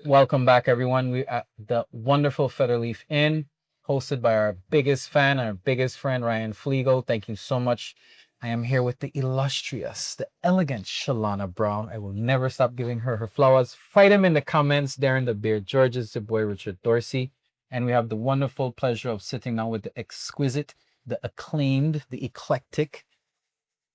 Welcome back, everyone. We at the wonderful Feather Leaf Inn, hosted by our biggest fan, our biggest friend, Ryan Fleagle. Thank you so much. I am here with the illustrious, the elegant Shalana Brown. I will never stop giving her her flowers. Fight him in the comments. Darren the Beard Georges, the boy Richard Dorsey. And we have the wonderful pleasure of sitting down with the exquisite, the acclaimed, the eclectic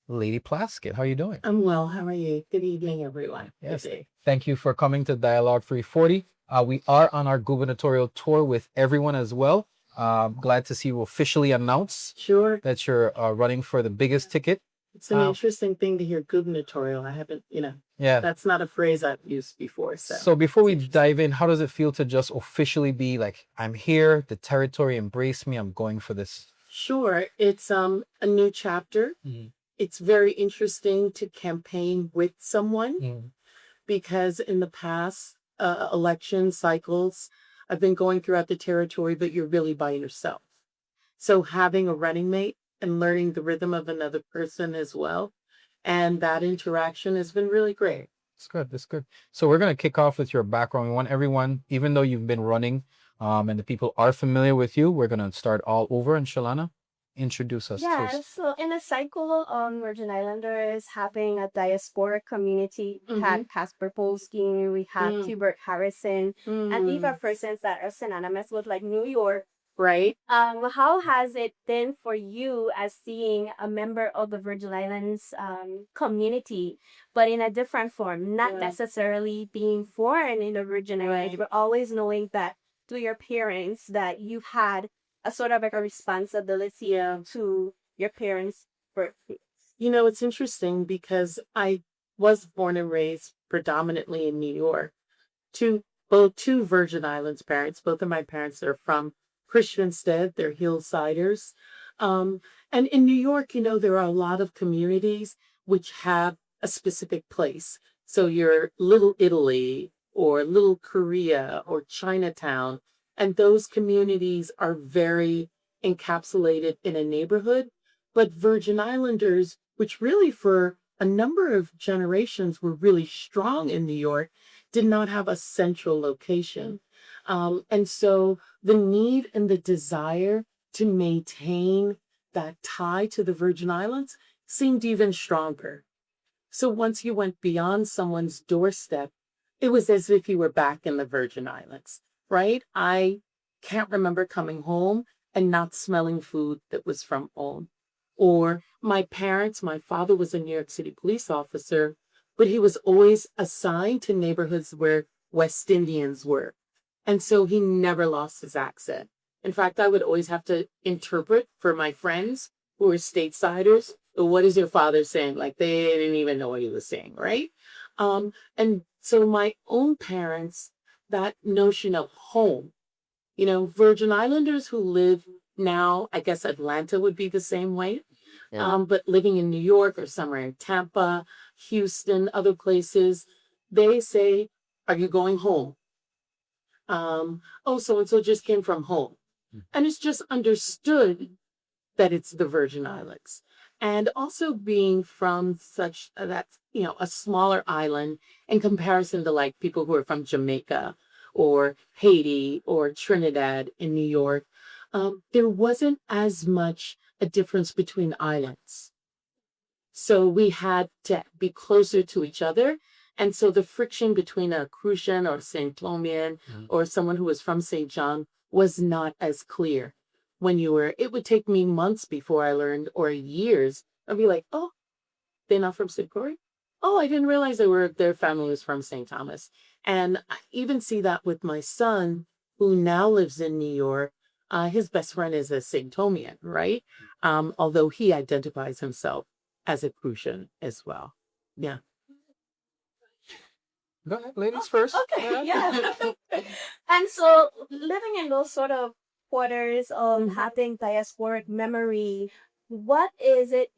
Lady Plaskett. How are you doing? I'm well. How are you? Good evening, everyone. Yes. Good day. Thank you for coming to Dialogue 340. We are on our gubernatorial tour with everyone as well. Glad to see you officially announce Sure. that you're running for the biggest ticket. It's an interesting thing to hear gubernatorial. I haven't, Yeah. that's not a phrase I've used before. So before we dive in, how does it feel to just officially be like, I'm here, the territory embraced me, I'm going for this? Sure. It's a new chapter. Mhm. It's very interesting to campaign with someone Mhm. because in the past election cycles, I've been going throughout the territory, but you're really by yourself. So having a running mate and learning the rhythm of another person as well, and that interaction has been really great. That's good. That's good. So we're going to kick off with your background. We want everyone, even though you've been running and the people are familiar with you, we're going to start all over. And Shalana, introduce us, Yeah, please. so in the cycle on Virgin Islanders having a diasporic community, we had Casper Polsky, we had Hubert Harrison, and these are persons that are synonymous with like New York. Right. How has it been for you as seeing a member of the Virgin Islands community, but in a different form, not necessarily being foreign in the Virgin Islands, but always knowing that through your parents that you've had a sort of like a responsibility to your parents' birthday? It's interesting because I was born and raised predominantly in New York. Two Virgin Islands parents. Both of my parents are from Christiansted. They're hillsiders. And in New York, there are a lot of communities which have a specific place. So your Little Italy or Little Korea or Chinatown, and those communities are very encapsulated in a neighborhood. But Virgin Islanders, which really for a number of generations were really strong in New York, did not have a central location. And so the need and the desire to maintain that tie to the Virgin Islands seemed even stronger. So once you went beyond someone's doorstep, it was as if you were back in the Virgin Islands, right? I can't remember coming home and not smelling food that was from home. Or my father was a New York City police officer, but he was always assigned to neighborhoods where West Indians were. And so he never lost his accent. In fact, I would always have to interpret for my friends who were stateside. What is your father saying? Like they didn't even know what he was saying, right? And so my own parents, that notion of home, Virgin Islanders who live now, I guess Atlanta would be the same way. Yeah. But living in New York or somewhere in Tampa, Houston, other places, they say, are you going home? So-and-so just came from home. And it's just understood that it's the Virgin Islands. And also being from such a smaller island in comparison to like people who are from Jamaica or Haiti or Trinidad in New York, there wasn't as much a difference between islands. So we had to be closer to each other. And so the friction between a Crucian or St. Thomian or someone who was from St. John was not as clear. It would take me months before I learned, or years. I'd be like, oh, they're not from St. Croix? Oh, I didn't realize their family was from St. Thomas. And I even see that with my son, who now lives in New York. His best friend is a St. Thomian, right? Although he identifies himself as a Crucian as well. Yeah. Go ahead, ladies first. Okay, yeah. And so living in those sort of quarters of having diasporic memory, what is it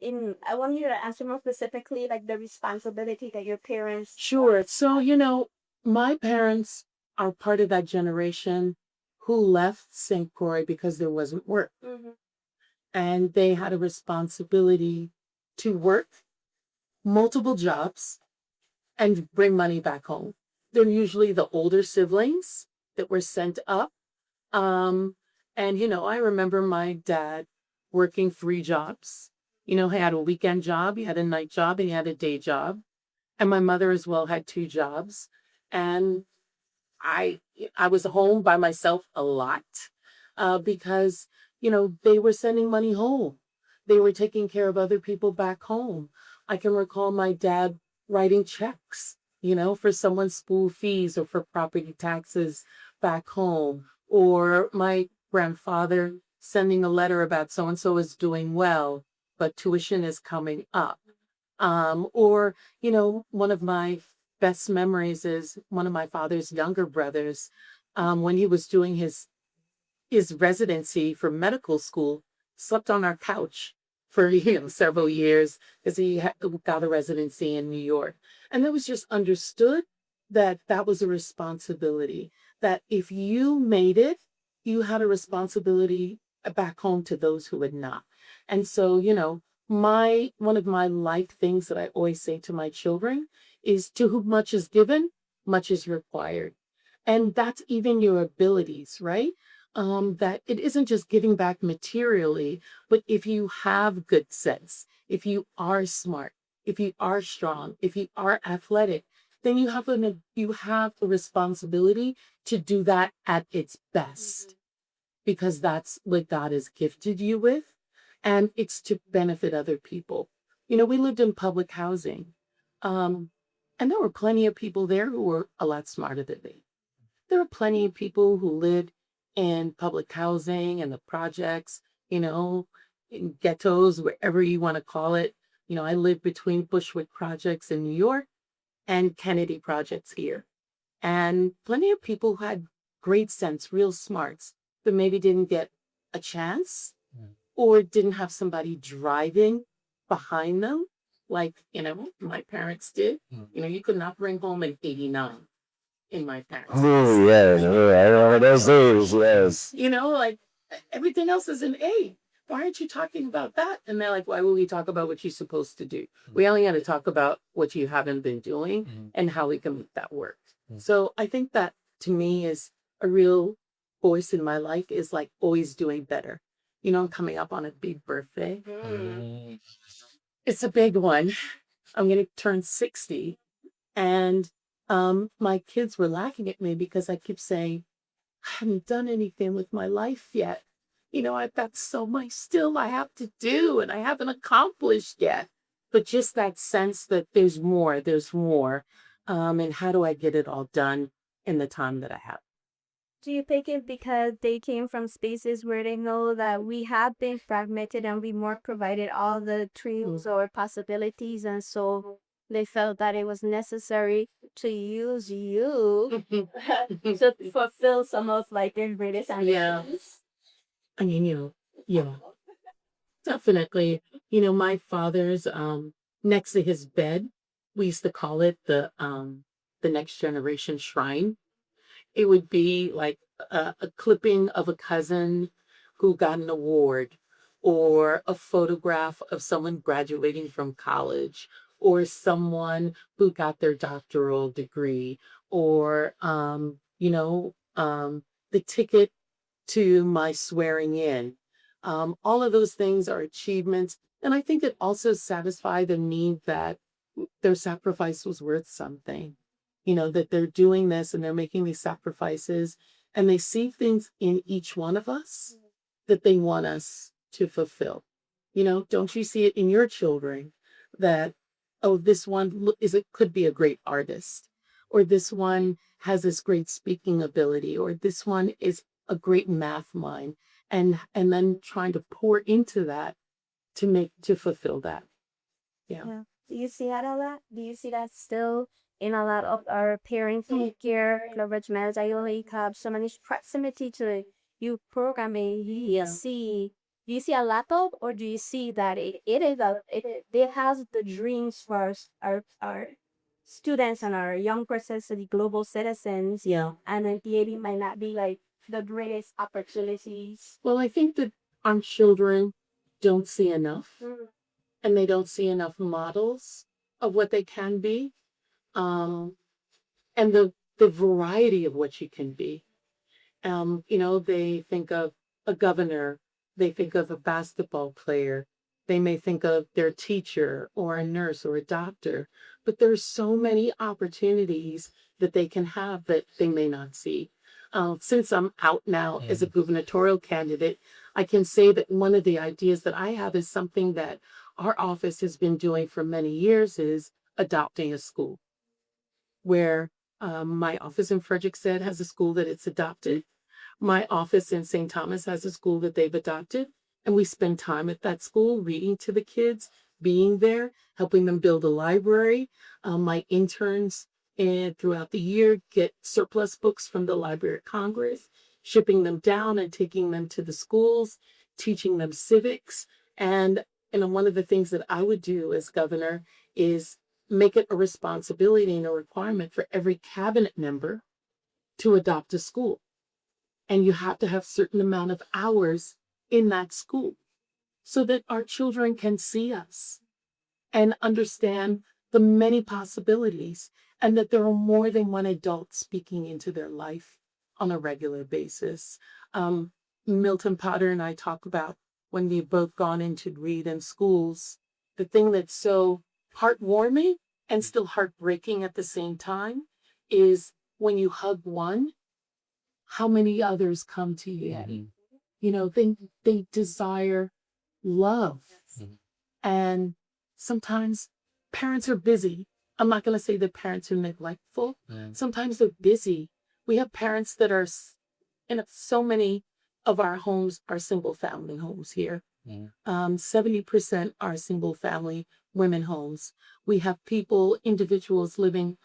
I want you to answer more specifically, like the responsibility that your parents. Sure. So, my parents are part of that generation who left St. Croix because there wasn't work. And they had a responsibility to work multiple jobs and bring money back home. they're usually the older siblings that were sent up. And, I remember my dad working 3 jobs. He had a weekend job, he had a night job, and he had a day job. And my mother as well had 2 jobs. And I I was home by myself a lot because, they were sending money home. They were taking care of other people back home. I can recall my dad writing checks, for someone's school fees or for property taxes back home, or my grandfather sending a letter about so and so is doing well, but tuition is coming up. Or, one of my best memories is one of my father's younger brothers, when he was doing his residency for medical school, slept on our couch for several years because got a residency in New York. And it was just understood that that was a responsibility, that if you made it, you had a responsibility back home to those who had not. And so, one of my life things that I always say to my children is, to whom much is given, much is required. And that's even your abilities, right? That it isn't just giving back materially, but if you have good sense, if you are smart, if you are strong, if you are athletic, then you have a responsibility to do that at its best, because that's what God has gifted you with, and it's to benefit other people. We lived in public housing, and there were plenty of people there who were a lot smarter than me. There were plenty of people who lived in public housing and the projects, in ghettos, wherever you want to call it. I lived between Bushwick projects in New York and Kennedy projects here. And plenty of people who had great sense, real smarts, but maybe didn't get a chance or didn't have somebody driving behind them, like, my parents did. You could not bring home an 89 in my parents' house. Oh, yeah, I remember those days, yes. Like, everything else is an A. Why aren't you talking about that? And they're like, why would we talk about what you're supposed to do? We only got to talk about what you haven't been doing and how we can make that work. So I think that, to me, is a real voice in my life, is like always doing better. I'm coming up on a big birthday. It's a big one. I'm going to turn 60. And my kids were laughing at me because I keep saying, I haven't done anything with my life yet. I've got so much still I have to do and I haven't accomplished yet. But just that sense that there's more. And how do I get it all done in the time that I have? Do you think it because they came from spaces where they know that we have been fragmented and we more provided all the tools or possibilities, and so they felt that it was necessary to use you to fulfill some of their greatest ambitions? I mean, definitely. My father's next to his bed, we used to call it the next generation shrine. It would be like a clipping of a cousin who got an award, or a photograph of someone graduating from college, or someone who got their doctoral degree, or the ticket to my swearing in. All of those things are achievements. And I think it also satisfies the need that their sacrifice was worth something. That they're doing this and they're making these sacrifices, and they see things in each one of us that they want us to fulfill. Don't you see it in your children that, oh, this one could be a great artist, or this one has this great speaking ability, or this one is a great math mind, and then trying to pour into that to fulfill that. Yeah. Do you see that a lot? Do you see that still in a lot of our parenting here in the Regiment? You have so many proximity to youth programming. Do you see a lot of, or do you see that it has the dreams for our students and our young persons, the global citizens, and then maybe might not be the greatest opportunities? Well, I think that our children don't see enough, and they don't see enough models of what they can be. And the variety of what you can be. They think of a governor, they think of a basketball player, they may think of their teacher or a nurse or a doctor, but there's so many opportunities that they can have that they may not see. Since I'm out now as a gubernatorial candidate, I can say that one of the ideas that I have is something that our office has been doing for many years is adopting a school, where my office in Fredericksted has a school that it's adopted. My office in St. Thomas has a school that they've adopted. And we spend time at that school reading to the kids, being there, helping them build a library. My interns throughout the year get surplus books from the Library of Congress, shipping them down and taking them to the schools, teaching them civics. And one of the things that I would do as governor is make it a responsibility and a requirement for every cabinet member to adopt a school. And you have to have a certain amount of hours in that school so that our children can see us and understand the many possibilities, and that there are more than one adult speaking into their life on a regular basis. Milton Potter and I talk about when we've both gone in to read in schools, the thing that's so heartwarming and still heartbreaking at the same time is when you hug one, how many others come to you? They desire love. And sometimes parents are busy. I'm not going to say that parents are neglectful. Sometimes they're busy. We have parents that are, and so many of our homes are single family homes here. 70% are single family women homes. We have individuals living,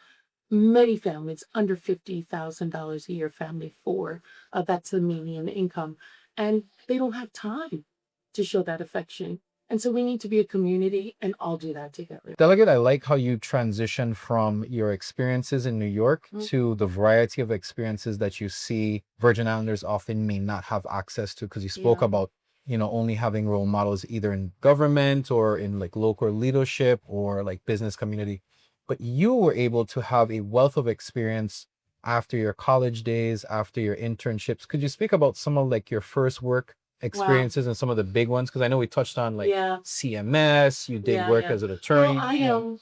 many families under $50,000 a year, family 4. That's the median income. And they don't have time to show that affection. And so we need to be a community and all do that together. Delegate, I like how you transition from your experiences in New York to the variety of experiences that you see Virgin Islanders often may not have access to, because you spoke about, only having role models either in government or in like local leadership or like business community. But you were able to have a wealth of experience after your college days, after your internships. Could you speak about some of like your first work experiences and some of the big ones? Because I know we touched on like CMS, you did work as an attorney. Well,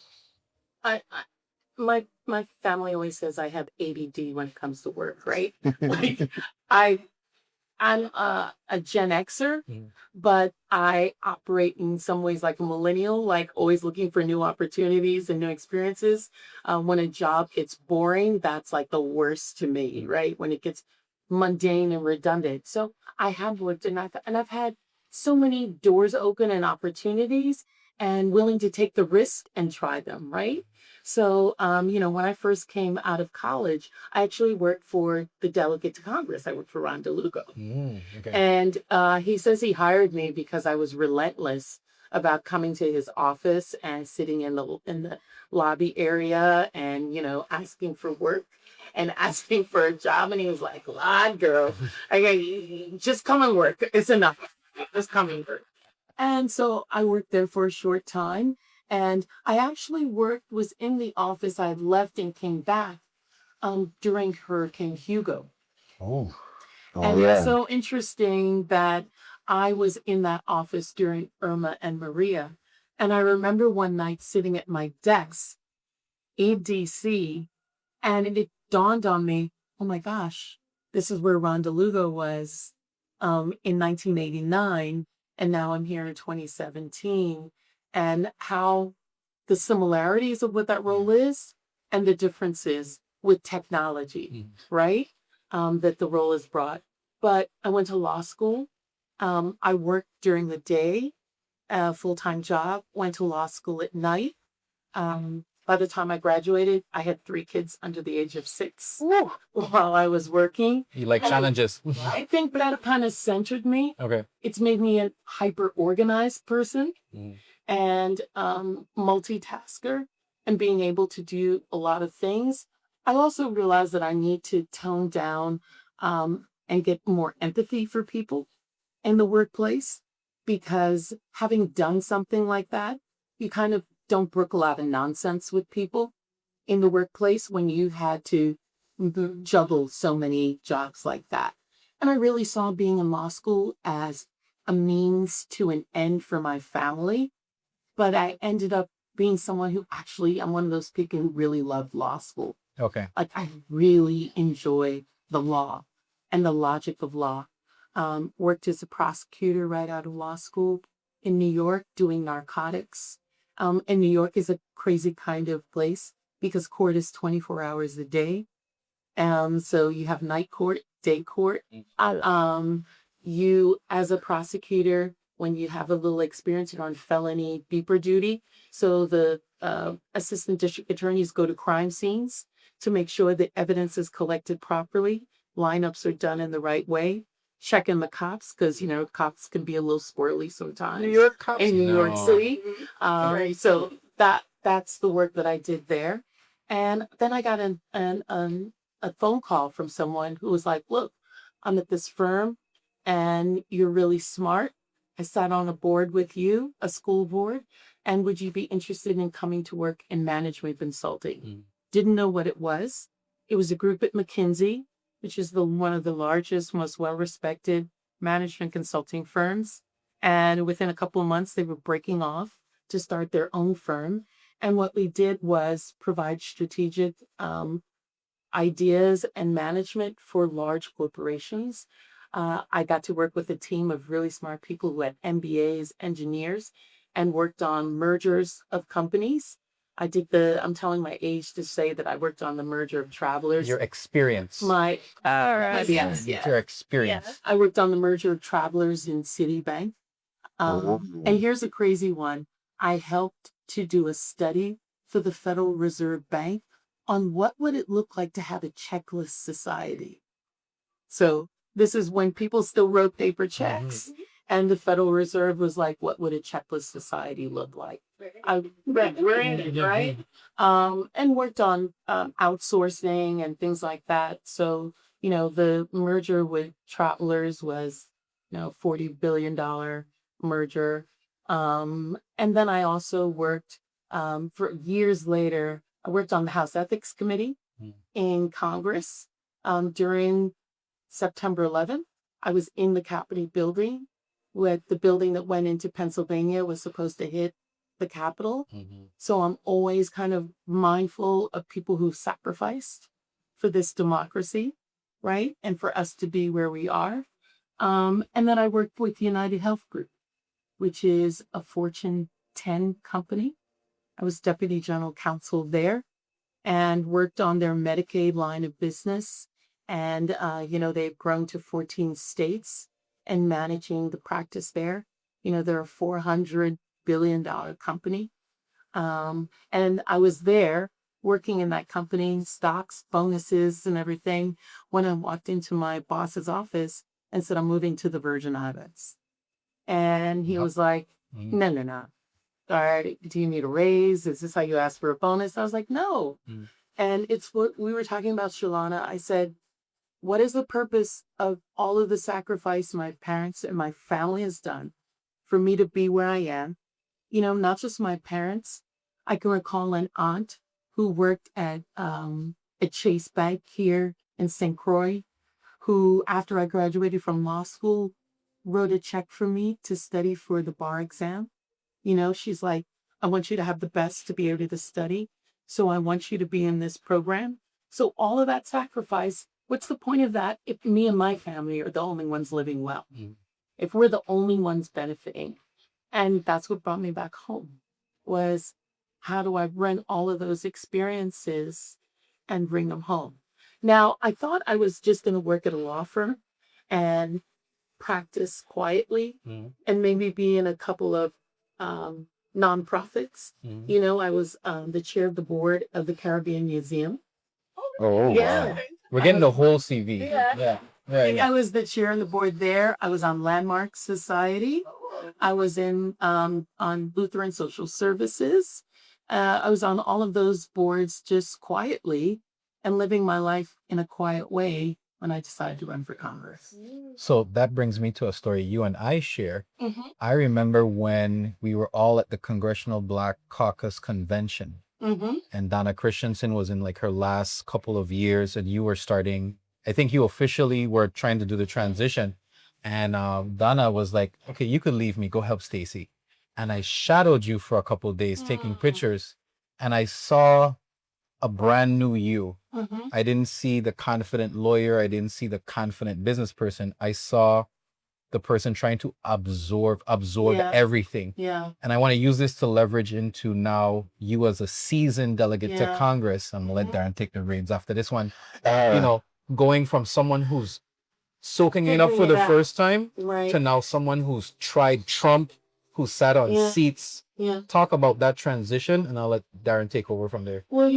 my family always says I have ADD when it comes to work, right? Like I'm a Gen Xer, but I operate in some ways like a millennial, like always looking for new opportunities and new experiences. When a job gets boring, that's like the worst to me, right? When it gets mundane and redundant. So I have worked and I've had so many doors open and opportunities and willing to take the risk and try them, right? So, when I first came out of college, I actually worked for the delegate to Congress. I worked for Ron DeLugo. And he says he hired me because I was relentless about coming to his office and sitting in the lobby area and, asking for work and asking for a job. And he was like, "Lord, girl, just come and work. It's enough. Just come and work." And so I worked there for a short time. And I actually was in the office. I left and came back during Hurricane Hugo. It's so interesting that I was in that office during Irma and Maria. And I remember one night sitting at my desk in DC, and it dawned on me, oh my gosh, this is where Ron DeLugo was in 1989. And now I'm here in 2017. And how the similarities of what that role is and the differences with technology, right? That the role has brought. But I went to law school. I worked during the day, full-time job, went to law school at night. By the time I graduated, I had 3 kids under the age of 6 while I was working. You like challenges. I think that kind of centered me. Okay. It's made me a hyper-organized person. And multitasker and being able to do a lot of things. I also realized that I need to tone down and get more empathy for people in the workplace, because having done something like that, you kind of don't brook a lot of nonsense with people in the workplace when you've had to juggle so many jobs like that. And I really saw being in law school as a means to an end for my family. But I ended up being someone who actually, I'm one of those people who really loved law school. Okay. Like I really enjoy the law and the logic of law. Worked as a prosecutor right out of law school in New York doing narcotics. And New York is a crazy kind of place because court is 24 hours a day. So you have night court, day court. You, as a prosecutor, when you have a little experience, you're on felony beeper duty. So the assistant district attorneys go to crime scenes to make sure that evidence is collected properly, lineups are done in the right way, checking the cops, because, cops can be a little squirrely sometimes. New York cops? In New York City. Right. So that's the work that I did there. And then I got a phone call from someone who was like, look, I'm at this firm and you're really smart. I sat on a board with you, a school board, and would you be interested in coming to work in management consulting? Didn't know what it was. It was a group at McKinsey, which is one of the largest, most well-respected management consulting firms. And within a couple of months, they were breaking off to start their own firm. And what we did was provide strategic ideas and management for large corporations. I got to work with a team of really smart people who had MBAs, engineers, and worked on mergers of companies. I'm telling my age to say that I worked on the merger of Travelers. Your experience. All right. Yes. Your experience. I worked on the merger of Travelers in Citibank. And here's a crazy one. I helped to do a study for the Federal Reserve Bank on what would it look like to have a checklist society. So this is when people still wrote paper checks. And the Federal Reserve was like, what would a checklist society look like? We're in it, right? And worked on outsourcing and things like that. So, the merger with Travelers was, $40 billion merger. And then I also worked for years later, I worked on the House Ethics Committee in Congress during September 11th. I was in the Capitol building with the building that went into Pennsylvania was supposed to hit the Capitol. So I'm always kind of mindful of people who sacrificed for this democracy, right? And for us to be where we are. And then I worked with United Health Group, which is a Fortune 10 company. I was deputy general counsel there and worked on their Medicaid line of business. And, they've grown to 14 states and managing the practice there. They're a $400 billion company. And I was there working in that company, stocks, bonuses, and everything, when I walked into my boss's office and said, I'm moving to the Virgin Islands. And he was like, no. All right, do you need a raise? Is this how you ask for a bonus? I was like, no. And it's what we were talking about, Shalana. I said, what is the purpose of all of the sacrifice my parents and my family has done for me to be where I am? Not just my parents. I can recall an aunt who worked at Chase Bank here in St. Croix, who, after I graduated from law school, wrote a check for me to study for the bar exam. She's like, I want you to have the best to be able to study. So I want you to be in this program. So all of that sacrifice, what's the point of that if me and my family are the only ones living well? If we're the only ones benefiting? And that's what brought me back home, was how do I run all of those experiences and bring them home? Now, I thought I was just going to work at a law firm and practice quietly and maybe be in a couple of nonprofits. I was the chair of the board of the Caribbean Museum. Wow. We're getting the whole CV. Yeah. I was the chair of the board there. I was on Landmark Society. I was on Lutheran Social Services. I was on all of those boards just quietly and living my life in a quiet way when I decided to run for Congress. So that brings me to a story you and I share. I remember when we were all at the Congressional Black Caucus Convention Mm-hmm. and Donna Christiansen was in like her last couple of years, and you were starting. I think you officially were trying to do the transition, and Donna was like, "Okay, you could leave me. Go help Stacy." And I shadowed you for a couple of days, taking pictures, and I saw a brand new you. Mm-hmm. I didn't see the confident lawyer. I didn't see the confident business person. I saw the person trying to absorb Yeah. everything. Yeah. And I want to use this to leverage into now you as a seasoned delegate to Yeah. Congress. I'm gonna let Darren take the reins after this one. Uh, You know, going from someone who's soaking it up for Figuring the it out. first time Right. to now someone who's tried Trump, who sat on Yeah. seats. Yeah. Talk about that transition, and I'll let Darren take over from there. Well,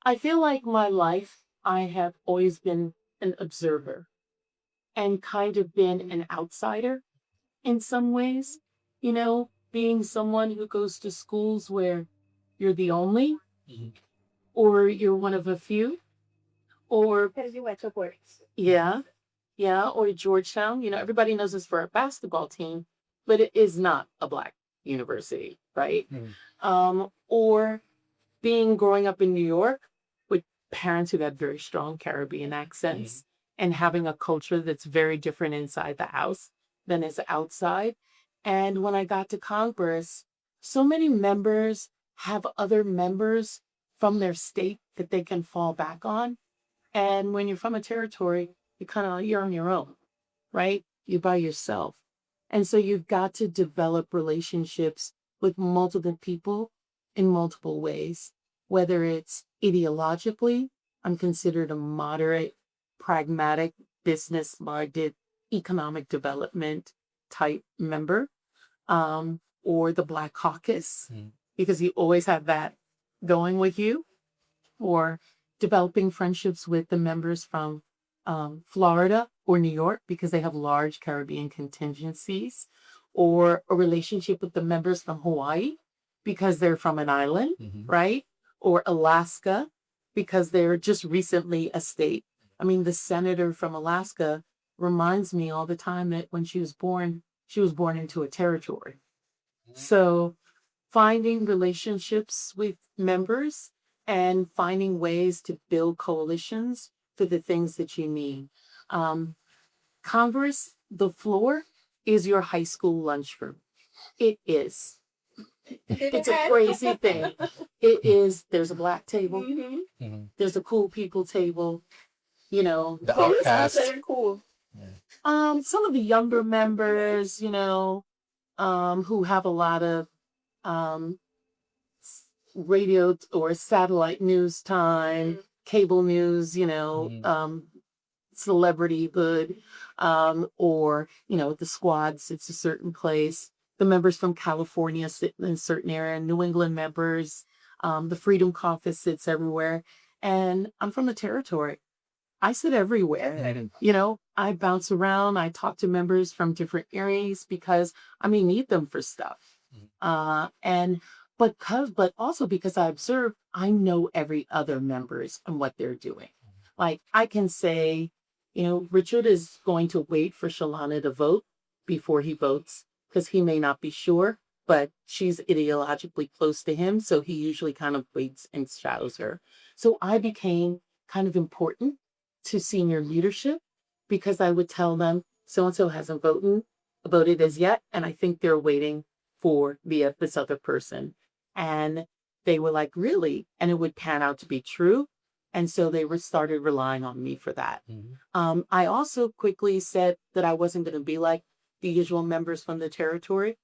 I feel like my life, I have always been an observer and kind of been an outsider in some ways. Being someone who goes to schools where you're the only, or you're one of a few, or Because you went to works. yeah, or Georgetown. Everybody knows us for our basketball team, but it is not a Black university, right? Or growing up in New York with parents who had very strong Caribbean accents and having a culture that's very different inside the house than is outside. And when I got to Congress, so many members have other members from their state that they can fall back on. And when you're from a territory, you're on your own, right? You're by yourself. And so you've got to develop relationships with multiple people in multiple ways, whether it's ideologically, I'm considered a moderate, pragmatic, business-minded, economic development type member, or the Black Caucus, because you always have that going with you, or developing friendships with the members from Florida or New York because they have large Caribbean contingencies, or a relationship with the members from Hawaii because they're from an island, right? Or Alaska because they're just recently a state. I mean, the senator from Alaska reminds me all the time that when she was born into a territory. So finding relationships with members and finding ways to build coalitions for the things that you need. Congress, the floor is your high school lunchroom. It is. It's a crazy thing. It is. There's a Black table. There's a cool people table. The outcast. Very cool. Some of the younger members, who have a lot of radio or satellite news time, cable news, celebrityhood, or, the squad sits a certain place. The members from California sit in a certain area, New England members, the Freedom Caucus sits everywhere. And I'm from the territory. I sit everywhere. I bounce around. I talk to members from different areas because I may need them for stuff. But also because I observe, I know every other members and what they're doing. Like I can say, Richard is going to wait for Shalana to vote before he votes because he may not be sure, but she's ideologically close to him. So he usually kind of waits and shadows her. So I became kind of important to senior leadership because I would tell them so-and-so hasn't voted as yet. And I think they're waiting for this other person. And they were like, really? And it would pan out to be true. And so they started relying on me for that. I also quickly said that I wasn't going to be like the usual members from the territory.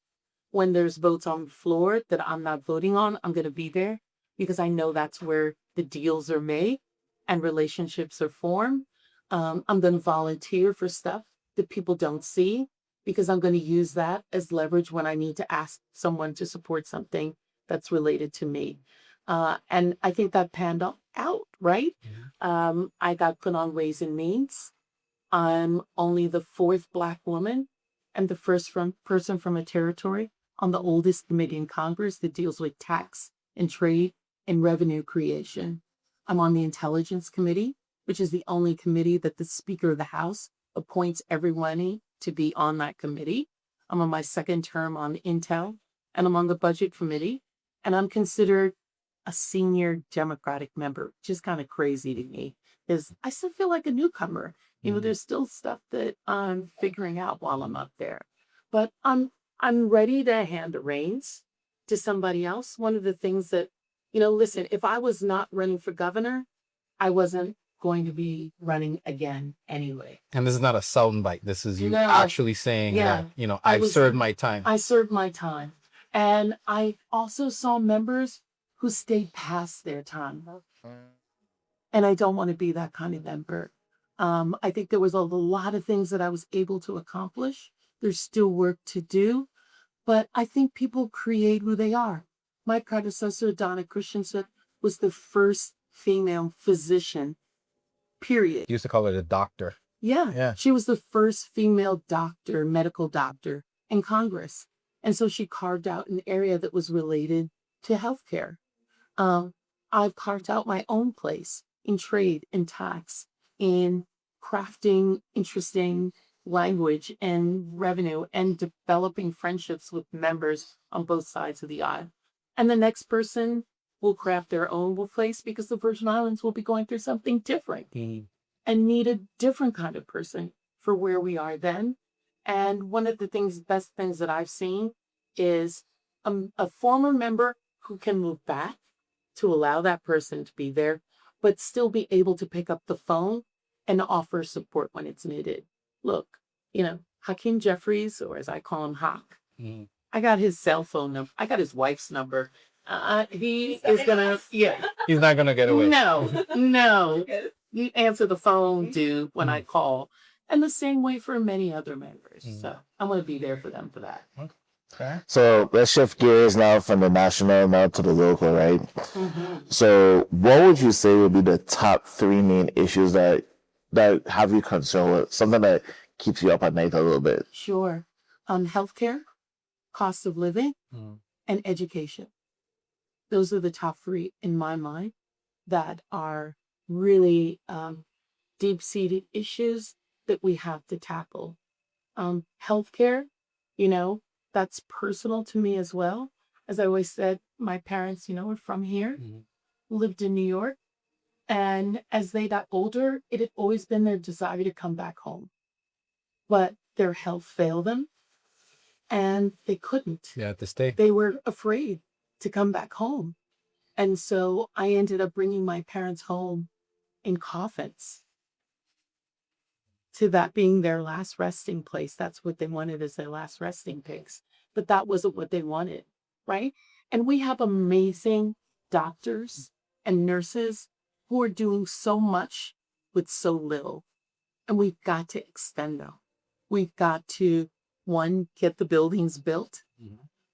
When there's votes on the floor that I'm not voting on, I'm going to be there because I know that's where the deals are made and relationships are formed. I'm going to volunteer for stuff that people don't see because I'm going to use that as leverage when I need to ask someone to support something that's related to me. And I think that panned out, right? I got put on Ways and Means. I'm only the fourth Black woman and the first person from a territory on the oldest committee in Congress that deals with tax and trade and revenue creation. I'm on the Intelligence Committee, which is the only committee that the Speaker of the House appoints everyone to be on that committee. I'm on my second term on Intel, and I'm on the budget committee, and I'm considered a senior Democratic member, which is kind of crazy to me, is I still feel like a newcomer. You know, there's still stuff that I'm figuring out while I'm up there, but I'm ready to hand the reins to somebody else. One of the things that, listen, if I was not running for governor, I wasn't going to be running again anyway. And this is not a soundbite. This is you No. actually saying Yeah. that, I've served my time. I served my time. And I also saw members who stayed past their time. And I don't want to be that kind of member. I think there was a lot of things that I was able to accomplish. There's still work to do, but I think people create who they are. My predecessor, Donna Christiansted, was the first female physician, period. You used to call it a doctor. Yeah. She was the first female doctor, medical doctor in Congress. And so she carved out an area that was related to healthcare. I've carved out my own place in trade, in tax, in crafting interesting language and revenue and developing friendships with members on both sides of the aisle. And the next person will craft their own place because the Virgin Islands will be going through something different and need a different kind of person for where we are then. And one of the best things that I've seen is a former member who can move back to allow that person to be there, but still be able to pick up the phone and offer support when it's needed. Look, Hakeem Jeffries, or as I call him, Hawk, I got his cell phone number. I got his wife's number. He is going to, He's not going to get away. No. You answer the phone, dude, when I call. And the same way for many other members. So I'm going to be there for them for that. Okay. So let's shift gears now from the national now to the local, right? So what would you say would be the top 3 main issues that have you concerned with? Something that keeps you up at night a little bit? Sure. Healthcare, cost of living, and education. Those are the top 3 in my mind that are really deep-seated issues that we have to tackle. Healthcare, that's personal to me as well. As I always said, my parents, are from here, lived in New York. And as they got older, it had always been their desire to come back home. But their health failed them and they couldn't. Yeah, to stay. They were afraid to come back home. And so I ended up bringing my parents home in coffins, to that being their last resting place. That's what they wanted as their last resting place. But that wasn't what they wanted, right? And we have amazing doctors and nurses who are doing so much with so little. And we've got to extend them. We've got to, one, get the buildings built,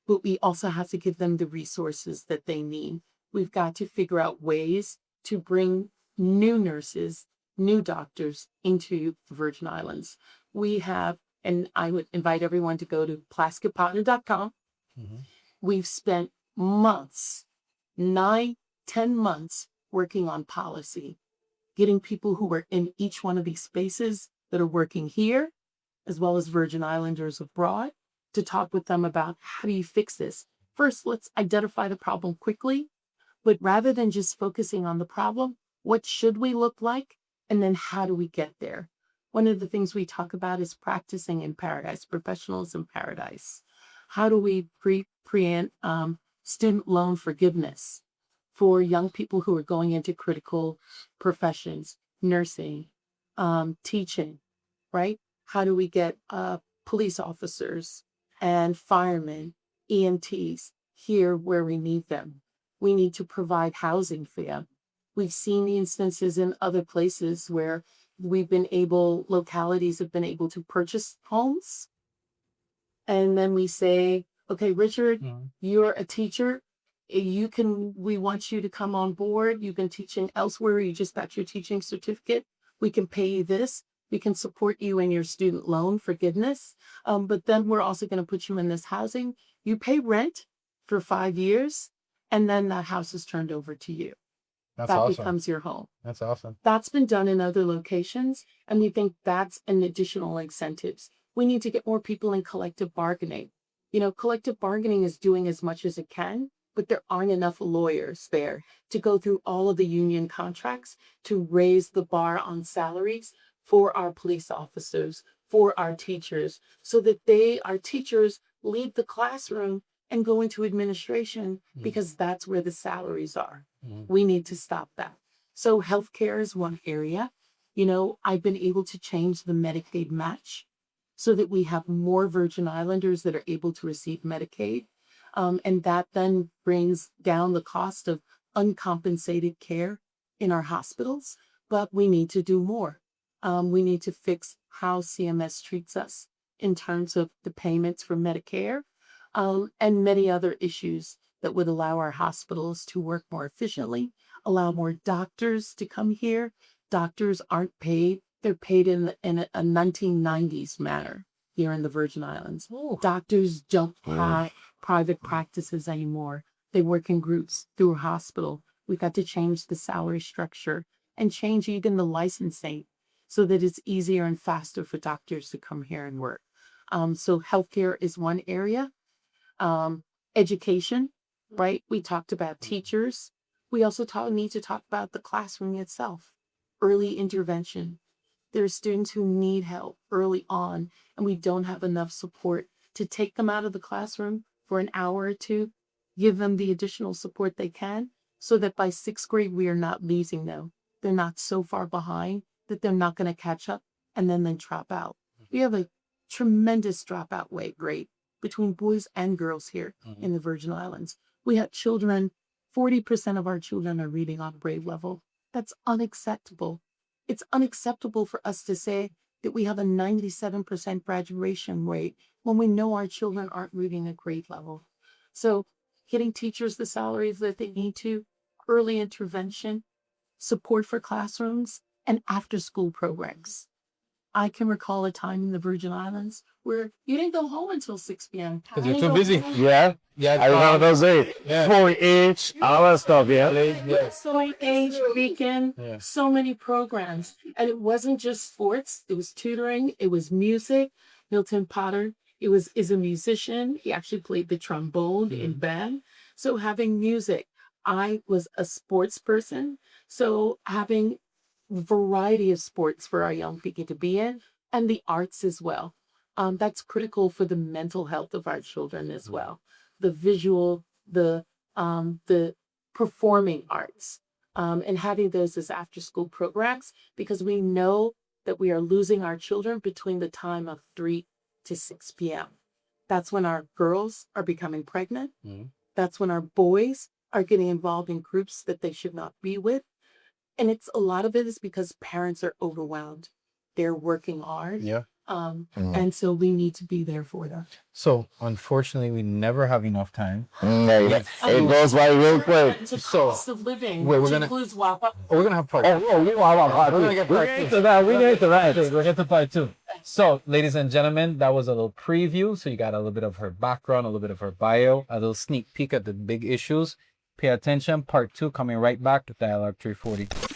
but we also have to give them the resources that they need. We've got to figure out ways to bring new nurses, new doctors into the Virgin Islands. We have, and I would invite everyone to go to PlaskettPartner.com. We've spent months, 9, 10 months working on policy, getting people who are in each one of these spaces that are working here, as well as Virgin Islanders abroad, to talk with them about how do you fix this? First, let's identify the problem quickly, but rather than just focusing on the problem, what should we look like? And then how do we get there? One of the things we talk about is practicing in paradise, professionals in paradise. How do we preempt student loan forgiveness for young people who are going into critical professions, nursing, teaching, right? How do we get police officers and firemen, EMTs here where we need them? We need to provide housing for them. We've seen instances in other places where localities have been able to purchase homes. And then we say, okay, Richard, you're a teacher. We want you to come on board. You've been teaching elsewhere. You just got your teaching certificate. We can pay you this. We can support you in your student loan forgiveness. But then we're also going to put you in this housing. You pay rent for 5 years, and then that house is turned over to you. That's that awesome. becomes your home. That's awesome. That's been done in other locations, and we think that's an additional incentives. We need to get more people in collective bargaining. Collective bargaining is doing as much as it can, but there aren't enough lawyers there to go through all of the union contracts to raise the bar on salaries for our police officers, for our teachers, so that our teachers leave the classroom and go into administration because that's where the salaries are. We need to stop that. So healthcare is one area. I've been able to change the Medicaid match so that we have more Virgin Islanders that are able to receive Medicaid. And that then brings down the cost of uncompensated care in our hospitals. But we need to do more. We need to fix how CMS treats us in terms of the payments for Medicare, and many other issues that would allow our hospitals to work more efficiently, allow more doctors to come here. Doctors aren't paid. They're paid in a 1990s manner here in the Virgin Islands. Ooh. Doctors don't have private practices anymore. They work in groups through a hospital. We've got to change the salary structure and change even the licensing so that it's easier and faster for doctors to come here and work. So healthcare is one area. Education, right? We talked about teachers. We also need to talk about the classroom itself. Early intervention. There are students who need help early on, and we don't have enough support to take them out of the classroom for an hour or two, give them the additional support they can, so that by 6th grade, we are not losing them. They're not so far behind that they're not going to catch up and then they drop out. We have a tremendous dropout rate between boys and girls here in the Virgin Islands. We have children, 40% of our children are reading on grade level. That's unacceptable. It's unacceptable for us to say that we have a 97% graduation rate when we know our children aren't reading at grade level. So getting teachers the salaries that they need to, early intervention, support for classrooms, and after-school programs. I can recall a time in the Virgin Islands where you didn't go home until 6 p.m. Because you're too busy. Yeah. I remember those days. Yeah. 4-H, all that stuff, yeah. Age weekend, Yeah. so many programs. And it wasn't just sports, it was tutoring, it was music. Milton Potter is a musician. He actually played the trombone in band. So having music, I was a sports person. So having variety of sports for our young people to be in, and the arts as well. That's critical for the mental health of our children as well. The visual, the performing arts, and having those as after-school programs, because we know that we are losing our children between the time of 3 to 6 p.m. That's when our girls are becoming pregnant. That's when our boys are getting involved in groups that they should not be with. And a lot of it is because parents are overwhelmed. They're working hard. Yeah. And so we need to be there for them. So unfortunately, we never have enough time. It goes by real quick. It's a So, cost of living, wait, we're which gonna- includes WAPA. Oh, we're gonna have part. We want We're gonna get part two. We'll get to part 2. So, ladies and gentlemen, that was a little preview. So you got a little bit of her background, a little bit of her bio, a little sneak peek at the big issues. Pay attention. Part 2 coming right back to Dialogue 340.